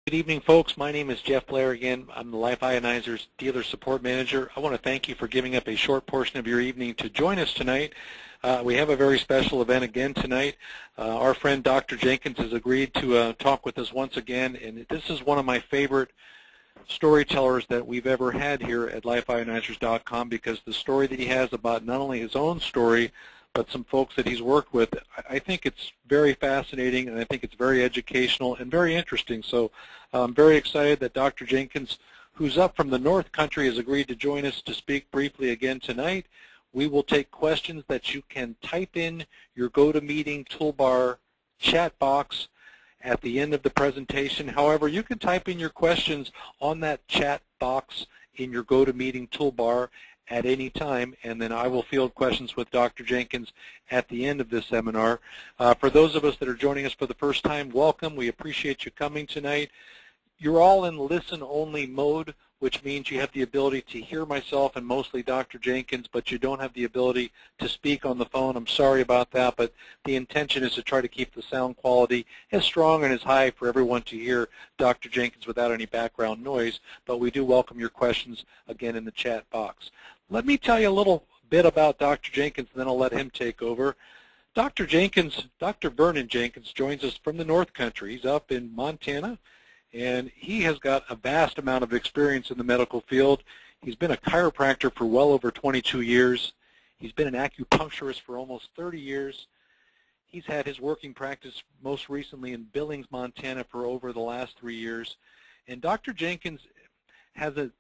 Good evening, folks. My name is Jeff Blair again. I'm the Life Ionizers Dealer Support Manager. I want to thank you for giving up a short portion of your evening to join us tonight. We have a very special event again tonight. Our friend Dr. Jenkins has agreed to talk with us once again, and this is one of my favorite storytellers that we've ever had here at lifeionizers.com, because the story that he has about not only his own story, but some folks that he's worked with, I think it's very fascinating, and I think it's very educational and very interesting. So I'm very excited that Dr. Jenkins, who's up from the North Country, has agreed to join us to speak briefly again tonight. We will take questions that you can type in your GoToMeeting toolbar chat box at the end of the presentation. However, you can type in your questions on that chat box in your GoToMeeting toolbar at any time, and then I will field questions with Dr. Jenkins at the end of this seminar. For those of us that are joining us for the first time, welcome. We appreciate you coming tonight. You're all in listen-only mode, which means you have the ability to hear myself and mostly Dr. Jenkins, but you don't have the ability to speak on the phone. I'm sorry about that, but the intention is to try to keep the sound quality as strong and as high for everyone to hear Dr. Jenkins without any background noise, but we do welcome your questions again in the chat box. Let me tell you a little bit about Dr. Jenkins, and then I'll let him take over. Dr. Jenkins, Dr. Vernon Jenkins, joins us from the North Country. He's up in Montana, and he has got a vast amount of experience in the medical field. He's been a chiropractor for well over 22 years. He's been an acupuncturist for almost 30 years. He's had his working practice most recently in Billings, Montana for over the last 3 years. And Dr. Jenkins has an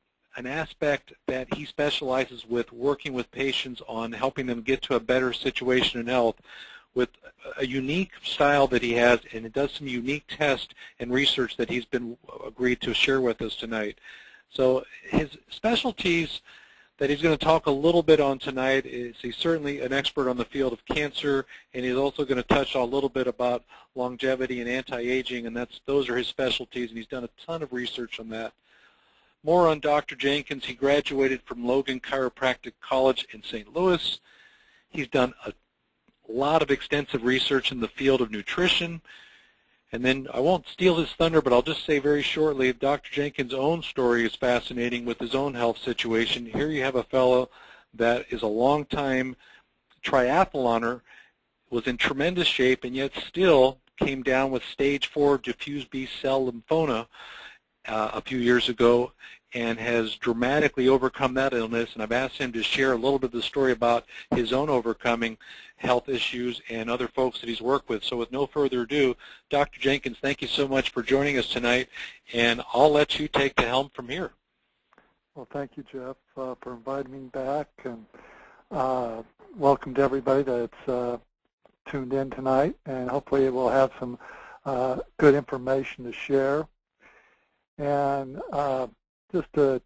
aspect that he specializes with, working with patients on helping them get to a better situation in health, with a unique style that he has, and it does some unique tests and research that he's been agreed to share with us tonight. So his specialties that he's going to talk a little bit on tonight is he's certainly an expert on the field of cancer, and he's also going to touch a little bit about longevity and anti-aging, and those are his specialties, and he's done a ton of research on that. More on Dr. Jenkins. He graduated from Logan Chiropractic College in St. Louis. He's done a lot of extensive research in the field of nutrition. And then I won't steal his thunder, but I'll just say very shortly, Dr. Jenkins' own story is fascinating with his own health situation. Here you have a fellow that is a long-time triathloner, was in tremendous shape, and yet still came down with stage 4 diffuse B-cell lymphoma a few years ago, and has dramatically overcome that illness. And I've asked him to share a little bit of the story about his own overcoming health issues and other folks that he's worked with. So with no further ado, Dr. Jenkins, thank you so much for joining us tonight, and I'll let you take the helm from here. Well, thank you, Jeff, for inviting me back, and welcome to everybody that's tuned in tonight, and hopefully we'll have some good information to share. And just to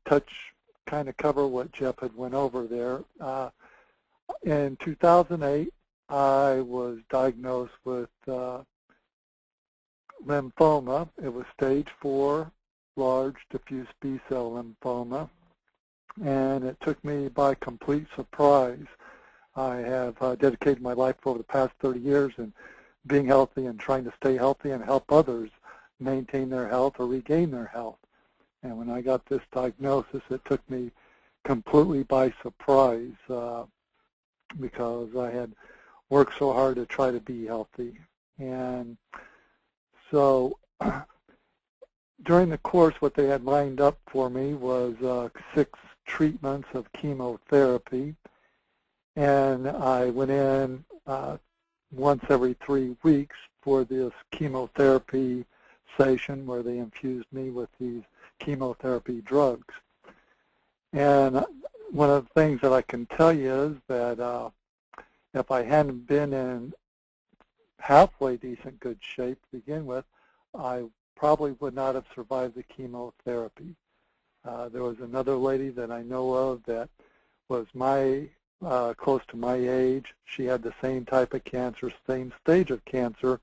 kind of cover what Jeff had went over there, in 2008, I was diagnosed with lymphoma. It was stage 4 large diffuse B-cell lymphoma, and it took me by complete surprise. I have dedicated my life over the past 30 years in being healthy and trying to stay healthy and help others maintain their health or regain their health. And when I got this diagnosis, it took me completely by surprise because I had worked so hard to try to be healthy. And so during the course, what they had lined up for me was 6 treatments of chemotherapy. And I went in once every 3 weeks for this chemotherapy session where they infused me with these chemotherapy drugs. And one of the things that I can tell you is that if I hadn't been in halfway decent good shape to begin with, I probably would not have survived the chemotherapy. There was another lady that I know of that was close to my age. She had the same type of cancer, same stage of cancer,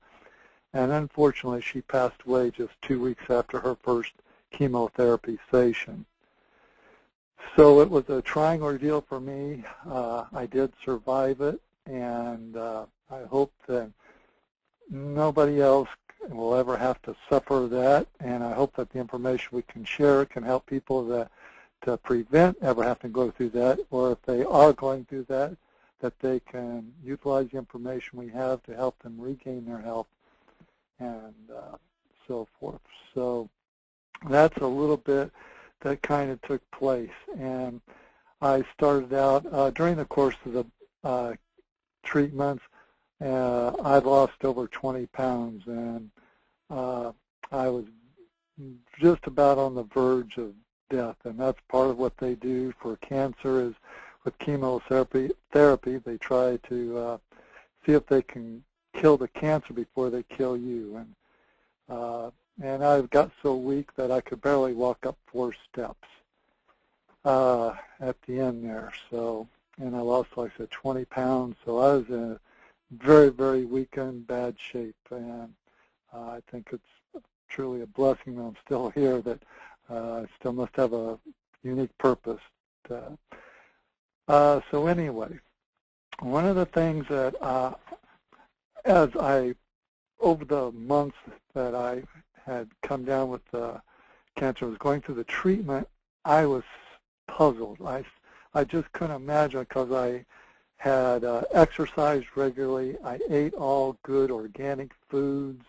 and unfortunately she passed away just 2 weeks after her first chemotherapy session. So it was a trying ordeal for me. I did survive it, and I hope that nobody else will ever have to suffer that, and I hope that the information we can share can help people to prevent ever having to go through that, or if they are going through that, that they can utilize the information we have to help them regain their health and so forth. So that's a little bit that kind of took place. And I started out during the course of the treatments. I lost over 20 pounds, and I was just about on the verge of death. And that's part of what they do for cancer is with chemotherapy. They try to see if they can kill the cancer before they kill you. And I got so weak that I could barely walk up 4 steps at the end there. So, and I lost, like I said, 20 pounds. So I was in a very, very weak and bad shape. And I think it's truly a blessing that I'm still here, that I still must have a unique purpose. So anyway, one of the things that as over the months that I had come down with the cancer, was going through the treatment, I was puzzled. I just couldn't imagine, because I had exercised regularly. I ate all good organic foods.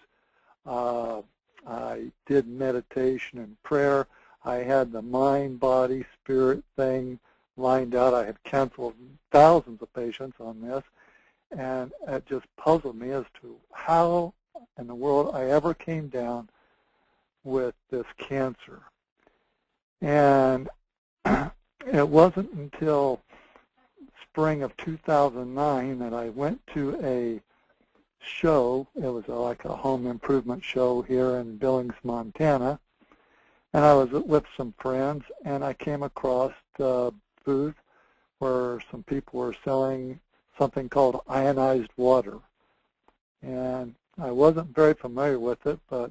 I did meditation and prayer. I had the mind, body, spirit thing lined out. I had counseled thousands of patients on this, and it just puzzled me as to how in the world I ever came down with this cancer. And it wasn't until spring of 2009 that I went to a show. It was like a home improvement show here in Billings, Montana. And I was with some friends, and I came across a booth where some people were selling something called ionized water. And I wasn't very familiar with it, but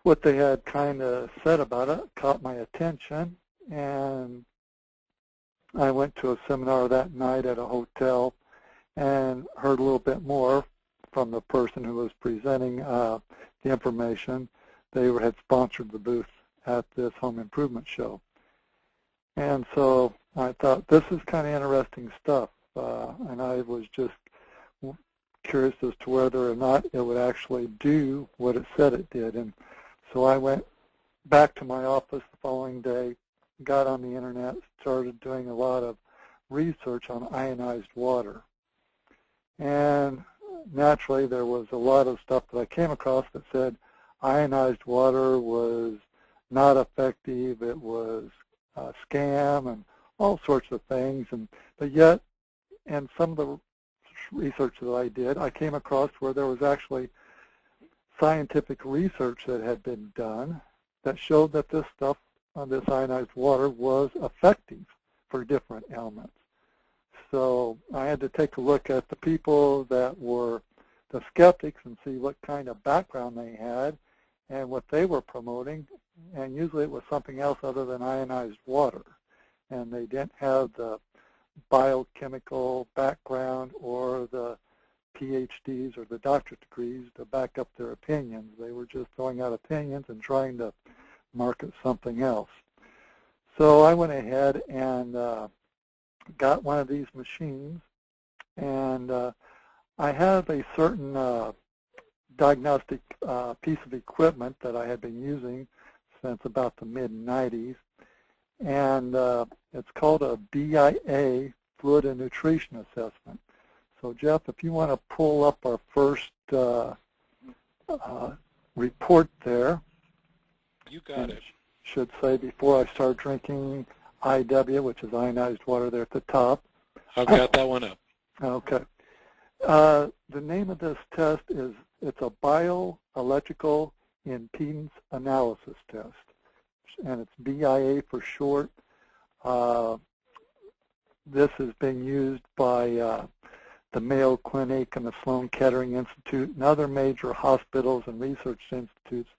what they had kind of said about it caught my attention, and I went to a seminar that night at a hotel and heard a little bit more from the person who was presenting the information. They had sponsored the booth at this home improvement show. And so I thought, this is kind of interesting stuff, and I was just curious as to whether or not it would actually do what it said it did. And so I went back to my office the following day, got on the internet, started doing a lot of research on ionized water. And naturally, there was a lot of stuff that I came across that said ionized water was not effective, it was a scam, and all sorts of things. But yet, in some of the research that I did, I came across where there was actually scientific research that had been done that showed that this stuff, this ionized water, was effective for different ailments. So I had to take a look at the people that were the skeptics and see what kind of background they had and what they were promoting, and usually it was something else other than ionized water. And they didn't have the biochemical background or the PhDs or the doctorate degrees to back up their opinions. They were just throwing out opinions and trying to market something else. So I went ahead and got one of these machines, and I have a certain diagnostic piece of equipment that I had been using since about the mid-90s, and it's called a BIA, Fluid and Nutrition Assessment. So Jeff, if you want to pull up our first report there. You got it. Should say before I start drinking IW, which is ionized water there at the top. I've got that one up. Okay. The name of this test is, it's a bioelectrical impedance analysis test, and it's BIA for short. This is being used by the Mayo Clinic and the Sloan Kettering Institute and other major hospitals and research institutes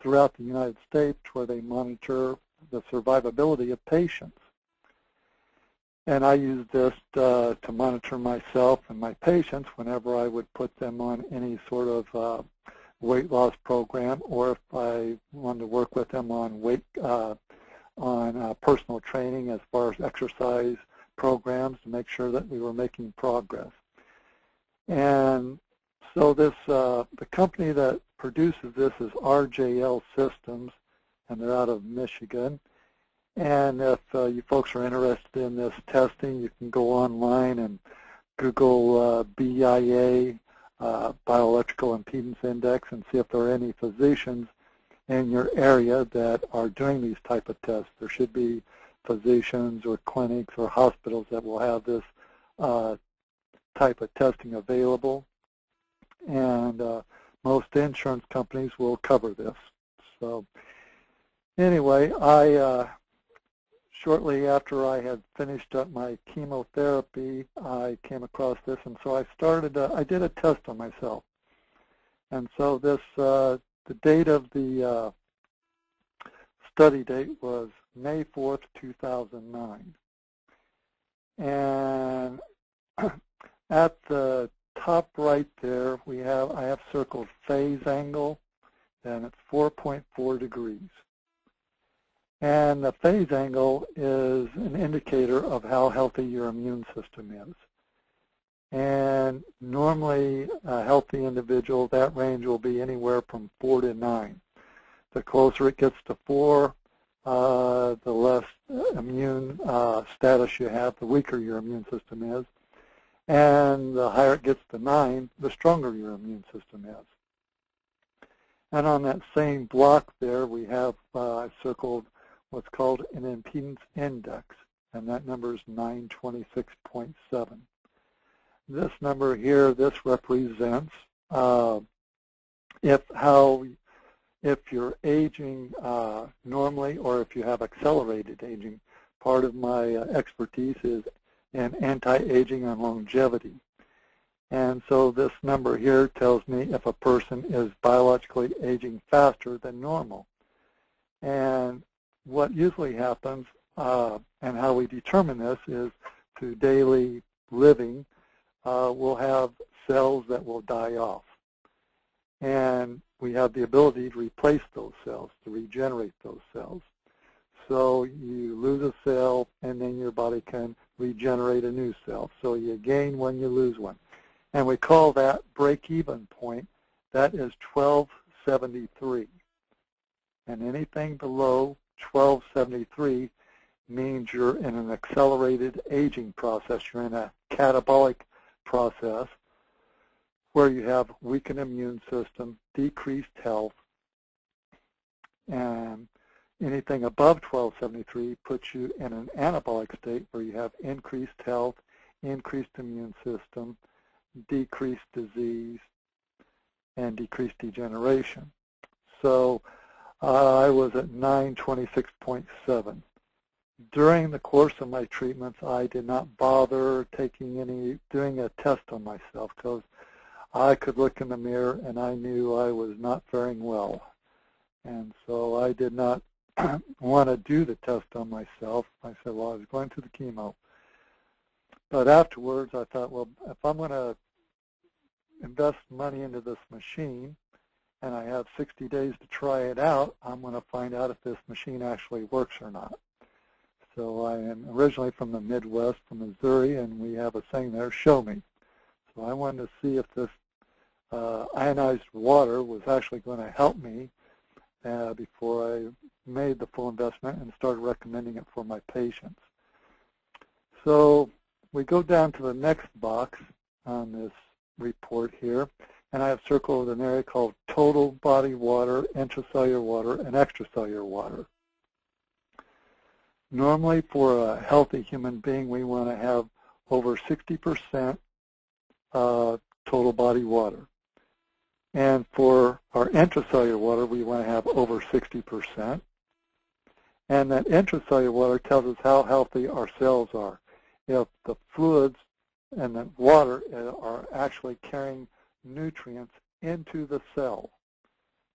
throughout the United States, where they monitor the survivability of patients. And I use this to monitor myself and my patients whenever I would put them on any sort of weight loss program, or if I wanted to work with them on personal training as far as exercise programs to make sure that we were making progress. And so this, the company that produces this is RJL Systems, and they're out of Michigan. And if you folks are interested in this testing, you can go online and Google BIA, Bioelectrical Impedance Index, and see if there are any physicians in your area that are doing these type of tests. There should be physicians or clinics or hospitals that will have this type of testing available. And most insurance companies will cover this. So anyway, shortly after I had finished up my chemotherapy, I came across this, and so I started, I did a test on myself. And so this, the date of the study date was May 4th, 2009. And at the top right there, I have circled phase angle, and it's 4.4 degrees. And the phase angle is an indicator of how healthy your immune system is. And normally, a healthy individual, that range will be anywhere from 4 to 9. The closer it gets to 4, the less immune status you have, the weaker your immune system is. And the higher it gets to 9, the stronger your immune system is. And on that same block there, we have circled what's called an impedance index, and that number is 926.7. This number here, this represents if you're aging normally or if you have accelerated aging. Part of my expertise is in anti-aging and longevity. And so this number here tells me if a person is biologically aging faster than normal. And what usually happens, and how we determine this, is through daily living, we'll have cells that will die off. And we have the ability to replace those cells, to regenerate those cells. So you lose a cell, and then your body can regenerate a new cell. So you gain one, you lose one. And we call that break-even point. That is 1273. And anything below 1273 means you're in an accelerated aging process. You're in a catabolic process where you have weakened immune system, decreased health, and anything above 1273 puts you in an anabolic state where you have increased health, increased immune system, decreased disease, and decreased degeneration. So I was at 926.7. During the course of my treatments, I did not bother doing a test on myself because I could look in the mirror and I knew I was not faring well. And so I did not want to do the test on myself. I said, well, I was going through the chemo. But afterwards, I thought, well, if I'm going to invest money into this machine and I have 60 days to try it out, I'm going to find out if this machine actually works or not. So I am originally from the Midwest, from Missouri, and we have a saying there, show me. So I wanted to see if this ionized water was actually going to help me before I made the full investment and started recommending it for my patients. So we go down to the next box on this report here, and I have circled an area called total body water, intracellular water, and extracellular water. Normally, for a healthy human being, we want to have over 60% total body water. And for our intracellular water, we want to have over 60%. And that intracellular water tells us how healthy our cells are. If the fluids and the water are actually carrying nutrients into the cell,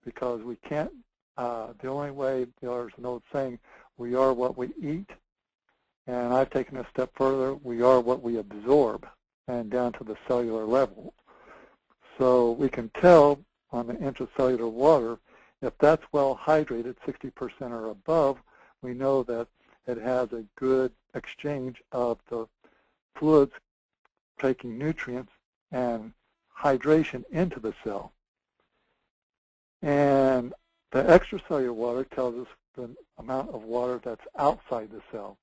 because we can't, the only way, there's an old saying, we are what we eat, and I've taken a step further, we are what we absorb, and down to the cellular level. So we can tell on the intracellular water, if that's well hydrated, 60% or above, we know that it has a good exchange of the fluids taking nutrients and hydration into the cell. And the extracellular water tells us the amount of water that's outside the cell.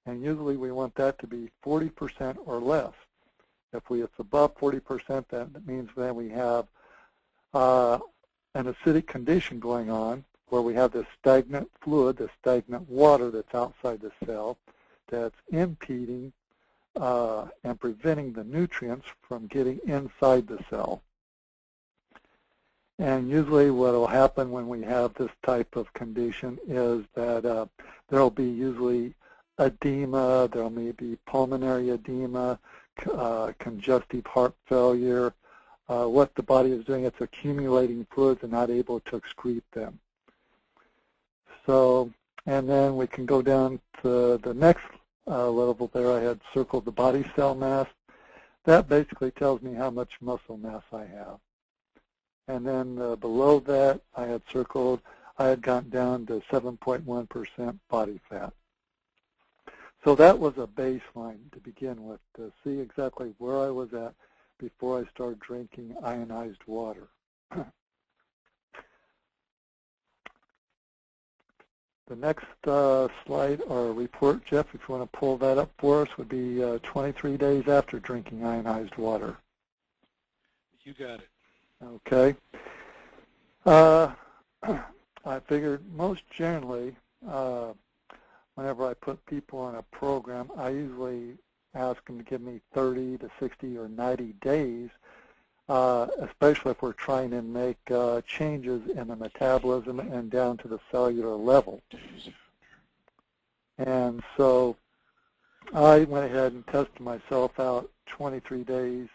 And usually we want that to be 40% or less. If it's above 40%, that means that we have an acidic condition going on where we have this stagnant fluid, this stagnant water that's outside the cell that's impeding and preventing the nutrients from getting inside the cell. And usually what will happen when we have this type of condition is that there will be usually edema, there may be pulmonary edema, congestive heart failure. What the body is doing, it's accumulating fluids and not able to excrete them. So, and then we can go down to the next level there. I had circled the body cell mass. That basically tells me how much muscle mass I have. And then below that, I had circled, I had gotten down to 7.1% body fat. So that was a baseline to begin with, to see exactly where I was at before I started drinking ionized water. The next slide or report, Jeff, if you want to pull that up for us, would be 23 days after drinking ionized water. You got it. Okay. I figured most generally, whenever I put people on a program, I usually ask them to give me 30 to 60 or 90 days, especially if we're trying to make changes in the metabolism and down to the cellular level. And so I went ahead and tested myself out 23 days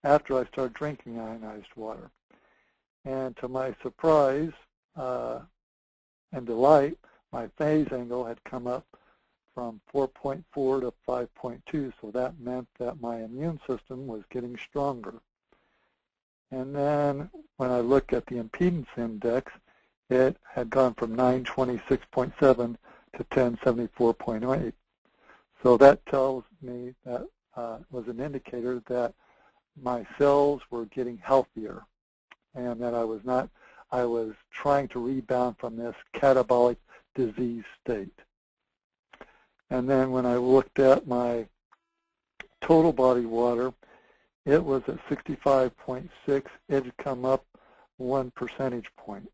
after I started drinking ionized water. And to my surprise and delight, my phase angle had come up from 4.4 to 5.2, so that meant that my immune system was getting stronger. And then when I look at the impedance index, it had gone from 926.7 to 1074.8. So that tells me that was an indicator that my cells were getting healthier and that I was trying to rebound from this catabolic disease state. And then when I looked at my total body water, it was at 65.6. It had come up 1 percentage point.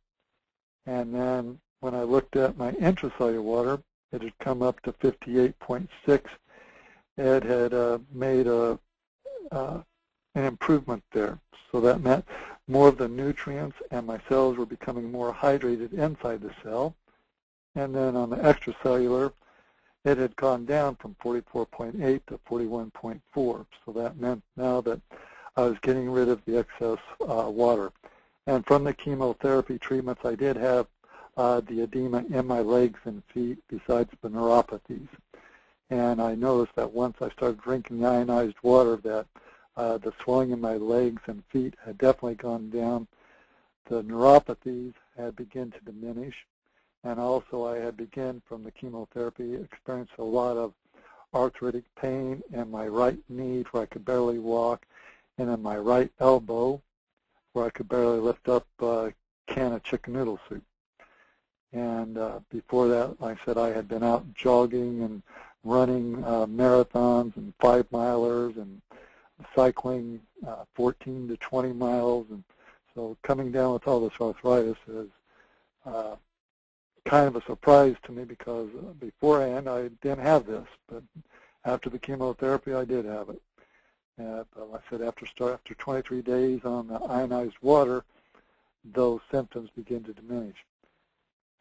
And then when I looked at my intracellular water, it had come up to 58.6. It had made an improvement there. So that meant more of the nutrients and my cells were becoming more hydrated inside the cell. And then on the extracellular, it had gone down from 44.8 to 41.4. So that meant now that I was getting rid of the excess water. And from the chemotherapy treatments, I did have the edema in my legs and feet besides the neuropathies. And I noticed that once I started drinking ionized water that the swelling in my legs and feet had definitely gone down. The neuropathies had begun to diminish. And also I had begun from the chemotherapy experienced a lot of arthritic pain in my right knee where I could barely walk, and in my right elbow where I could barely lift up a can of chicken noodle soup. And before that, like I said, I had been out jogging and running marathons and 5-milers and cycling 14 to 20 miles. And so coming down with all this arthritis is kind of a surprise to me because beforehand I didn't have this, but after the chemotherapy I did have it. But like I said, after 23 days on the ionized water, those symptoms begin to diminish.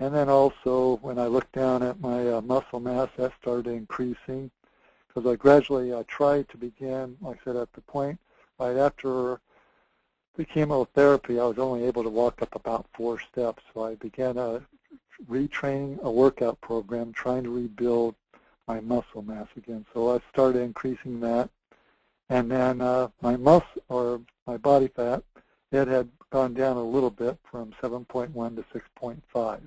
And then also when I looked down at my muscle mass, that started increasing because I tried to begin, like I said, at the point right after the chemotherapy, I was only able to walk up about 4 steps. So I began retraining a workout program, trying to rebuild my muscle mass again. So I started increasing that. And then my body fat, it had gone down a little bit from 7.1 to 6.5.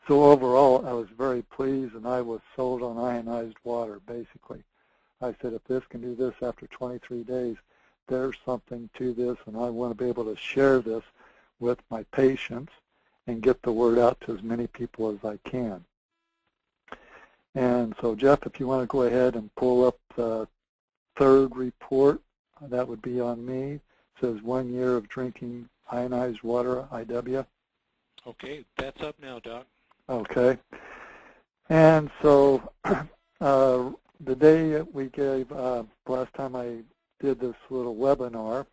So overall, I was very pleased, and I was sold on ionized water, basically. I said, if this can do this after 23 days, there's something to this, and I want to be able to share this with my patients and get the word out to as many people as I can. And so, Jeff, if you want to go ahead and pull up the third report, that would be on me. It says 1 year of drinking ionized water, IW. Okay, that's up now, Doc. Okay. And so the day we gave, last time I did this little webinar,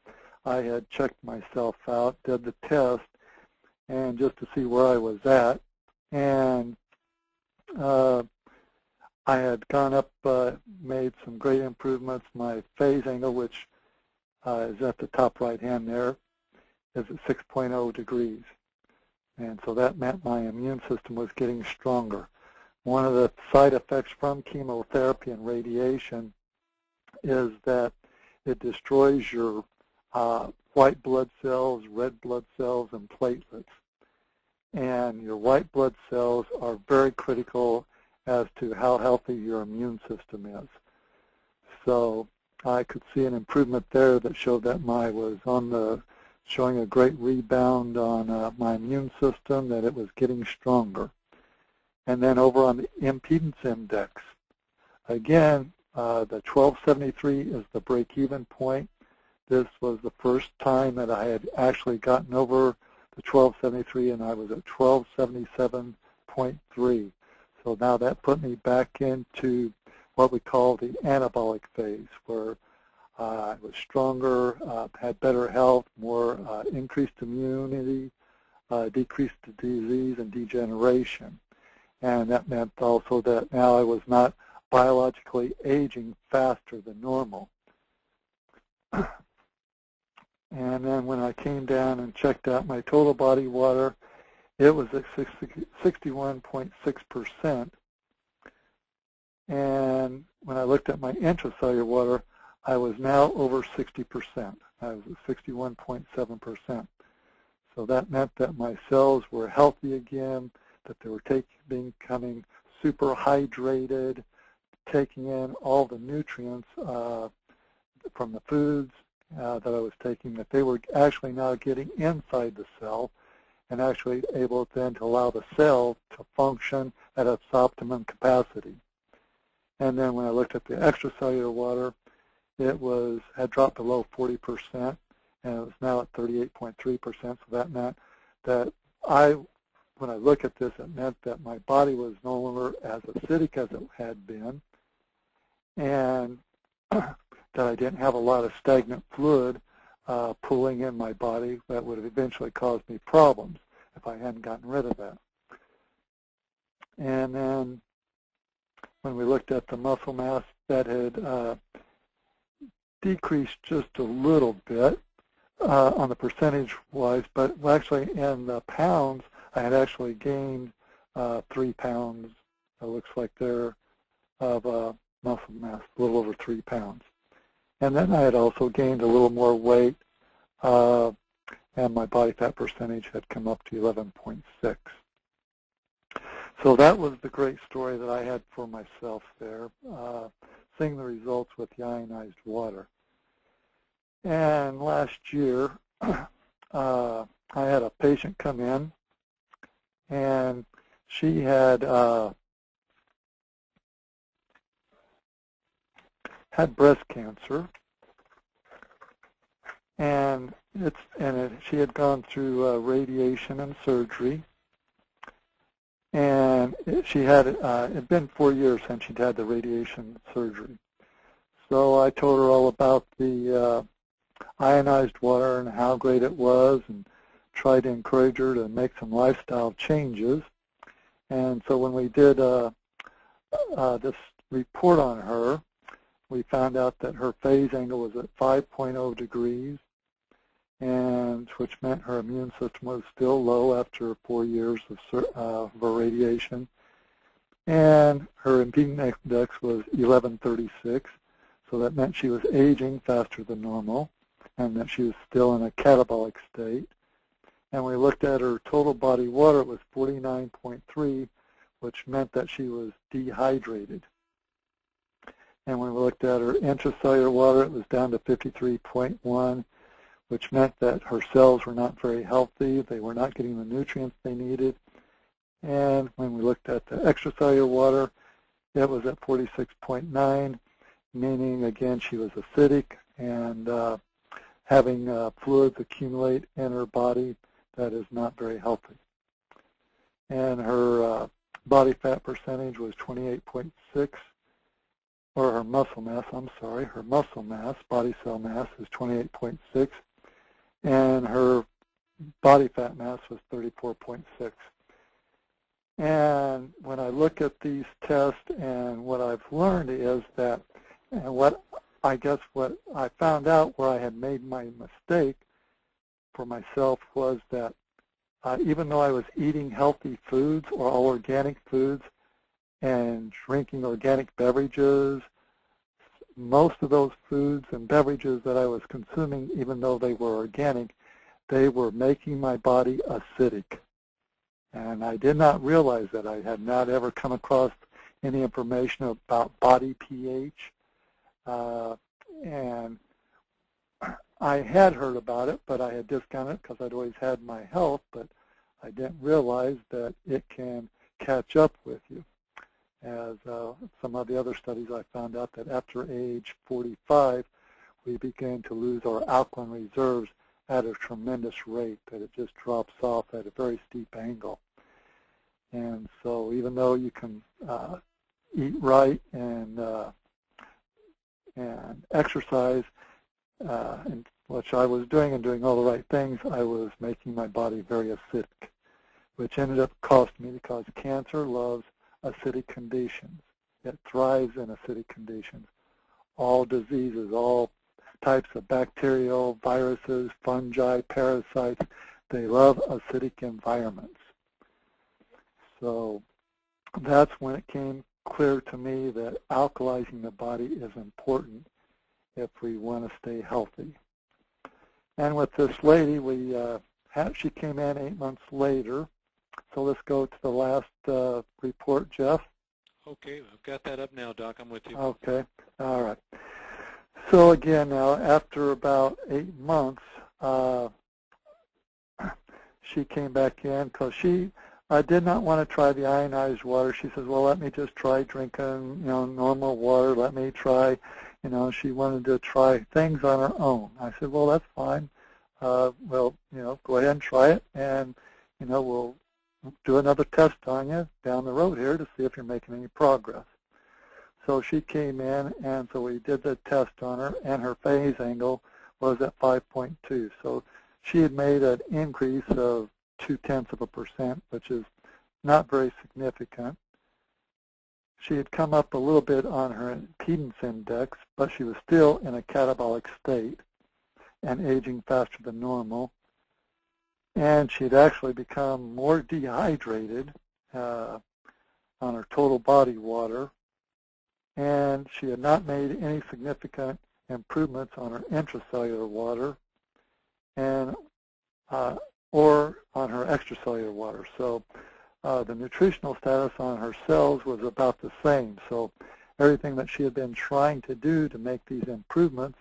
I had checked myself out, did the test, and just to see where I was at. And I had gone up, made some great improvements. My phase angle, which is at the top right hand there, is at 6.0 degrees. And so that meant my immune system was getting stronger. One of the side effects from chemotherapy and radiation is that it destroys your white blood cells, red blood cells, and platelets. And your white blood cells are very critical as to how healthy your immune system is. So I could see an improvement there that showed that I was on the showing a great rebound on my immune system, that it was getting stronger. And then over on the impedance index, again, the 1273 is the break-even point. This was the first time that I had actually gotten over the 1273, and I was at 1277.3. So now that put me back into what we call the anabolic phase, where I was stronger, had better health, more increased immunity, decreased disease and degeneration. And that meant also that now I was not biologically aging faster than normal. And then when I came down and checked out my total body water, it was at 61.6%. And when I looked at my intracellular water, I was now over 60%. I was at 61.7%. So that meant that my cells were healthy again, that they were becoming super hydrated, taking in all the nutrients from the foods that I was taking, that they were actually now getting inside the cell and actually able then to allow the cell to function at its optimum capacity. And then when I looked at the extracellular water, it had dropped below 40%, and it was now at 38.3%. So that meant that when I look at this, it meant that my body was no longer as acidic as it had been, and that I didn't have a lot of stagnant fluid pooling in my body that would have eventually caused me problems if I hadn't gotten rid of that. And then when we looked at the muscle mass, that had decreased just a little bit on the percentage-wise, but actually in the pounds, I had actually gained 3 pounds, it looks like there, of muscle mass, a little over 3 pounds. And then I had also gained a little more weight, and my body fat percentage had come up to 11.6. So that was the great story that I had for myself there, seeing the results with the ionized water. And last year, I had a patient come in, and she had had breast cancer, and she had gone through radiation and surgery, and she had it had been 4 years since she'd had the radiation surgery. So I told her all about the ionized water and how great it was, and tried to encourage her to make some lifestyle changes. And so when we did this report on her, we found out that her phase angle was at 5.0 degrees, and which meant her immune system was still low after 4 years of radiation. And her impedance index was 1136, so that meant she was aging faster than normal. and that she was still in a catabolic state. And we looked at her total body water, it was 49.3, which meant that she was dehydrated. And when we looked at her intracellular water, it was down to 53.1, which meant that her cells were not very healthy. They were not getting the nutrients they needed. And when we looked at the extracellular water, it was at 46.9, meaning, again, she was acidic and having fluids accumulate in her body that is not very healthy. And her body fat percentage was 28.6, or her muscle mass, I'm sorry, her muscle mass, body cell mass is 28.6, and her body fat mass was 34.6. And when I look at these tests, and what I've learned is that, and what I found out where I had made my mistake for myself was that even though I was eating healthy foods or all organic foods and drinking organic beverages, most of those foods and beverages that I was consuming, even though they were organic, they were making my body acidic. And I did not realize that. I had not ever come across any information about body pH. And I had heard about it, but I had discounted it because I'd always had my health, but I didn't realize that it can catch up with you. As some of the other studies, I found out that after age 45, we begin to lose our alkaline reserves at a tremendous rate, that it just drops off at a very steep angle. And so even though you can eat right and exercise, and which I was doing and doing all the right things, I was making my body very acidic, which ended up costing me, because cancer loves acidic conditions. It thrives in acidic conditions. All diseases, all types of bacterial, viruses, fungi, parasites, they love acidic environments. So that's when it came clear to me that alkalizing the body is important if we want to stay healthy. And with this lady, she came in 8 months later. So let's go to the last report, Jeff. Okay, I've got that up now, Doc. I'm with you. Okay, all right. So again, now after about 8 months, she came back in because she did not want to try the ionized water. She says, well, let me just try drinking, normal water. Let me try, she wanted to try things on her own. I said, well, that's fine. Well, go ahead and try it, and, we'll do another test on you down the road here to see if you're making any progress. So she came in, and so we did the test on her, and her phase angle was at 5.2. So she had made an increase of 0.2%, which is not very significant. She had come up a little bit on her impedance index, but she was still in a catabolic state and aging faster than normal. And she had actually become more dehydrated on her total body water, and she had not made any significant improvements on her intracellular water and or on her extracellular water. So the nutritional status on her cells was about the same. So everything that she had been trying to do to make these improvements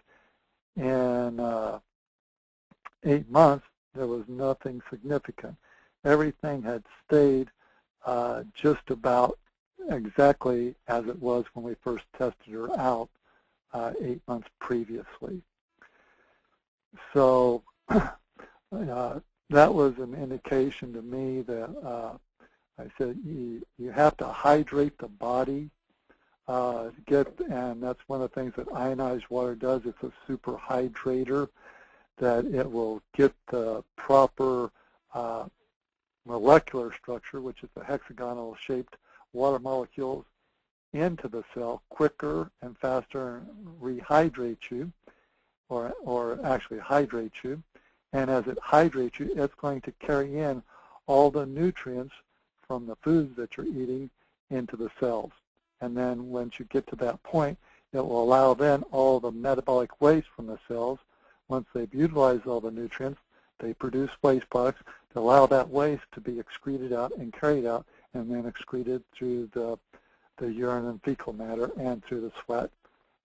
in 8 months, there was nothing significant. Everything had stayed just about exactly as it was when we first tested her out 8 months previously. So that was an indication to me that I said you have to hydrate the body and that's one of the things that ionized water does. It's a super hydrator, that it will get the proper molecular structure, which is the hexagonal shaped water molecules, into the cell quicker and faster and rehydrate you, or actually hydrate you. And as it hydrates you, it's going to carry in all the nutrients from the foods that you're eating into the cells. And then once you get to that point, it will allow then all the metabolic waste from the cells, once they've utilized all the nutrients, they produce waste products to allow that waste to be excreted out and carried out and then excreted through the urine and fecal matter and through the sweat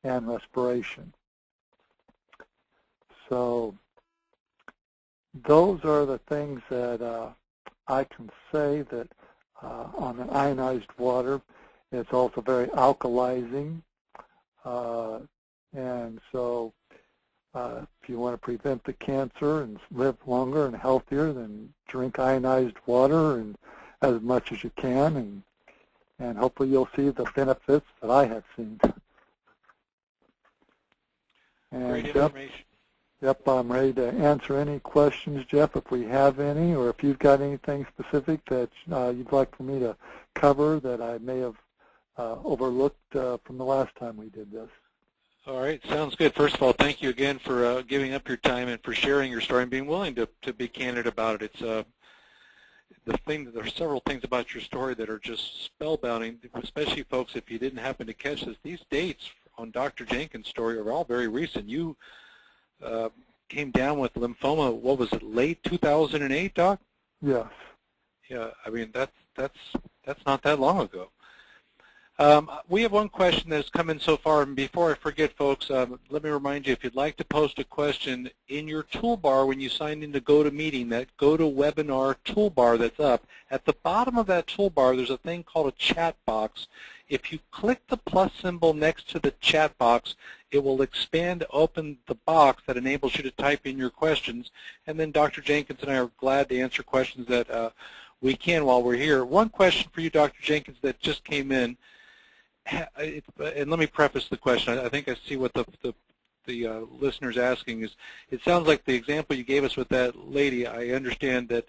and respiration. So those are the things that I can say that on the ionized water, it's also very alkalizing. And so if you want to prevent the cancer and live longer and healthier, then drink ionized water and as much as you can, and hopefully you'll see the benefits that I have seen. And great information. Yep, I'm ready to answer any questions, Jeff, if we have any, or if you've got anything specific that you'd like for me to cover that I may have overlooked from the last time we did this. All right, sounds good. First of all, thank you again for giving up your time and for sharing your story and being willing to be candid about it. It's there are several things about your story that are just spellbinding, especially folks, if you didn't happen to catch this. These dates on Dr. Jenkins' story are all very recent. You came down with lymphoma, what was it, late 2008, Doc? Yes. Yeah, I mean, that's not that long ago. We have one question that has come in so far, and before I forget, folks, let me remind you, if you'd like to post a question in your toolbar when you sign in to GoToMeeting, that GoToWebinar toolbar that's up, at the bottom of that toolbar there's a thing called a chat box. If you click the plus symbol next to the chat box, it will expand open the box that enables you to type in your questions, and then Dr. Jenkins and I are glad to answer questions that we can while we're here. One question for you, Dr. Jenkins, that just came in, and let me preface the question. I think I see what the listener's asking is, it sounds like the example you gave us with that lady, I understand that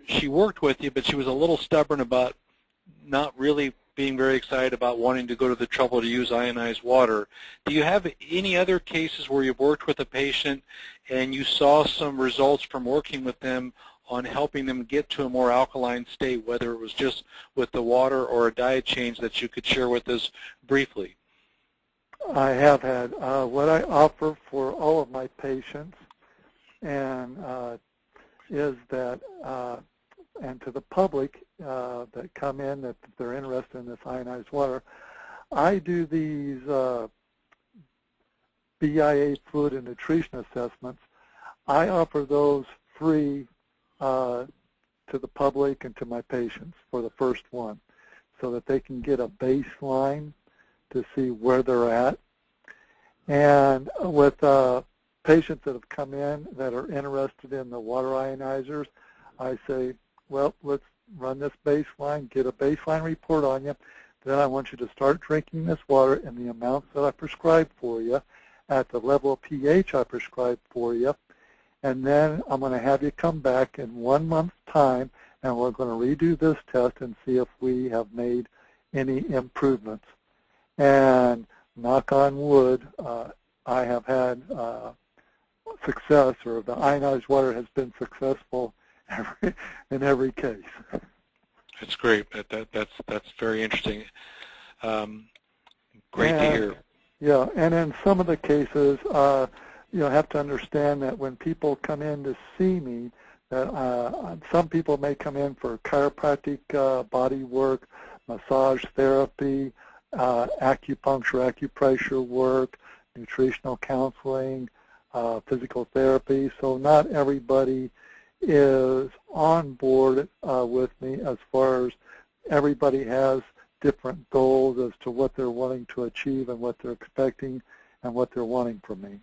she worked with you, but she was a little stubborn about not really being very excited about wanting to go to the trouble to use ionized water. Do you have any other cases where you've worked with a patient and you saw some results from working with them on helping them get to a more alkaline state, whether it was just with the water or a diet change that you could share with us briefly? I have had. What I offer for all of my patients and is that, and to the public that come in, that they're interested in this ionized water, I do these BIA fluid and nutrition assessments. I offer those free to the public and to my patients for the first one, so that they can get a baseline to see where they're at. And with patients that have come in that are interested in the water ionizers, I say, well, let's run this baseline, get a baseline report on you. Then I want you to start drinking this water in the amounts that I prescribed for you, at the level of pH I prescribed for you. And then I'm going to have you come back in 1 month's time, and we're going to redo this test and see if we have made any improvements. And knock on wood, I have had success, or the ionized water has been successful in every case. That's great. That's very interesting. Great to hear. Yeah, and in some of the cases, you have to understand that when people come in to see me, that some people may come in for chiropractic body work, massage therapy, acupuncture, acupressure work, nutritional counseling, physical therapy. So not everybody is on board with me, as far as everybody has different goals as to what they're wanting to achieve and what they're expecting and what they're wanting from me.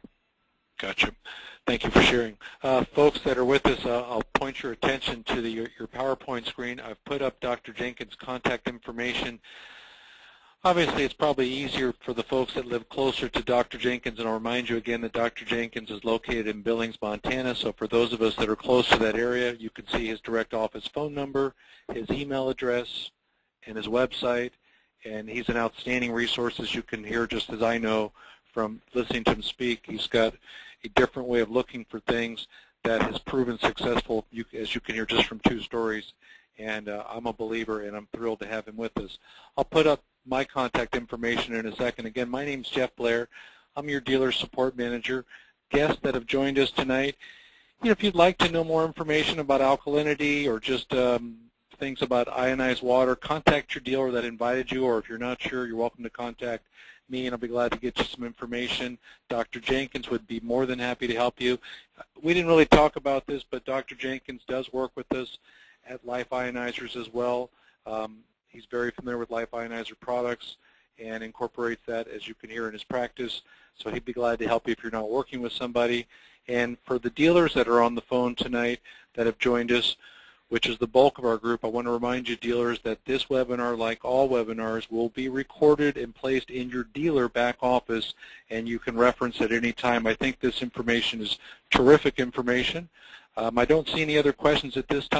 Gotcha. Thank you for sharing. Folks that are with us, I'll point your attention to your PowerPoint screen. I've put up Dr. Jenkins' contact information. Obviously, it's probably easier for the folks that live closer to Dr. Jenkins, and I'll remind you again that Dr. Jenkins is located in Billings, Montana, so for those of us that are close to that area, you can see his direct office phone number, his email address, and his website, and he's an outstanding resource, as you can hear, just as I know from listening to him speak. He's got a different way of looking for things that has proven successful, as you can hear just from 2 stories, and I'm a believer, and I'm thrilled to have him with us. I'll put up my contact information in a second. Again, my name's Jeff Blair. I'm your dealer support manager. guests that have joined us tonight. If you'd like to know more information about alkalinity or just things about ionized water, contact your dealer that invited you, or if you're not sure, you're welcome to contact me, and I'll be glad to get you some information. Dr. Jenkins would be more than happy to help you. We didn't really talk about this, but Dr. Jenkins does work with us at Life Ionizers as well. He's very familiar with Life Ionizer products and incorporates that, as you can hear, in his practice. So he'd be glad to help you if you're not working with somebody. And for the dealers that are on the phone tonight that have joined us, which is the bulk of our group, I want to remind you, dealers, that this webinar, like all webinars, will be recorded and placed in your dealer back office, and you can reference at any time. I think this information is terrific information. I don't see any other questions at this time.